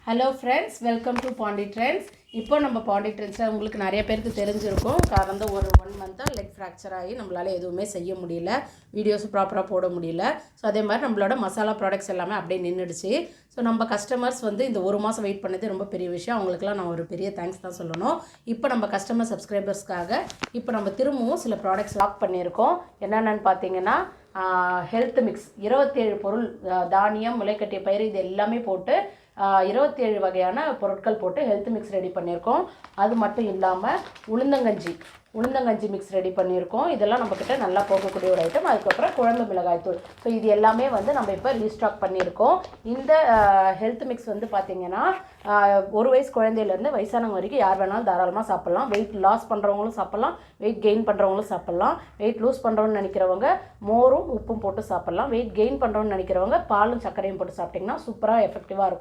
Hello friends, welcome to Pandi trends. இப்போ நம்ம பாண்டி ட்ரெண்ட்ஸில் உங்களுக்கு நிறைய பேருக்கு தெரிஞ்சிருக்கும். கடந்த ஒரு 1 மந்த்தாக லெக் ஃப்ராக்சர் ஆகி நம்மளால் எதுவுமே செய்ய முடியல, வீடியோஸ் ப்ராப்பராக போட முடியல. ஸோ அதே மாதிரி நம்மளோட மசாலா ப்ராடக்ட்ஸ் எல்லாமே அப்படியே நின்றுடுச்சு. ஸோ நம்ம கஸ்டமர்ஸ் வந்து இந்த 1 மாதம் வெயிட் பண்ணது ரொம்ப பெரிய விஷயம். அவங்களுக்குலாம் நான் ஒரு பெரிய தேங்க்ஸ் தான் சொல்லணும். இப்போ நம்ம கஸ்டமர் சப்ஸ்கிரைபர்ஸ்க்காக இப்போ நம்ம திரும்பவும் சில ப்ராடக்ட்ஸ் லாக் பண்ணியிருக்கோம். என்னென்னு பார்த்தீங்கன்னா ஹெல்த் மிக்ஸ் 27 பொருள், தானியம், முளைக்கட்டிய பயிர், இது எல்லாமே போட்டு 27 வகையான பொருட்கள் போட்டு ஹெல்த் மிக்ஸ் ரெடி பண்ணியிருக்கோம். அது மட்டும் இல்லாமல் உளுந்தங்கஞ்சி மிக்ஸ் ரெடி பண்ணியிருக்கோம். இதெல்லாம் நம்மக்கிட்ட நல்லா போகக்கூடிய ஒரு ஐட்டம். அதுக்கப்புறம் குழம்பு மிளகாய் தூள். ஸோ இது எல்லாமே வந்து நம்ம இப்போ ரீஸ்டாக் பண்ணியிருக்கோம். இந்த ஹெல்த் மிக்ஸ் வந்து பார்த்திங்கன்னா 1 வயசு குழந்தையிலேருந்து வயசானவங்க வரைக்கும் யார் வேணாலும் தாராளமாக சாப்பிட்லாம். வெயிட் லாஸ் பண்ணுறவங்களும் சாப்பிட்லாம், வெயிட் கெயின் பண்ணுறவங்களும் சாப்பிட்லாம். வெயிட் லூஸ் பண்ணுறோன்னு நினைக்கிறவங்க மோரும் உப்பும் போட்டு சாப்பிட்லாம். வெயிட் கெயின் பண்ணுறோன்னு நினைக்கிறவங்க பாலும் சர்க்கரையும் போட்டு சாப்பிட்டிங்கன்னா சூப்பராக எஃபெக்டிவாக இருக்கும்.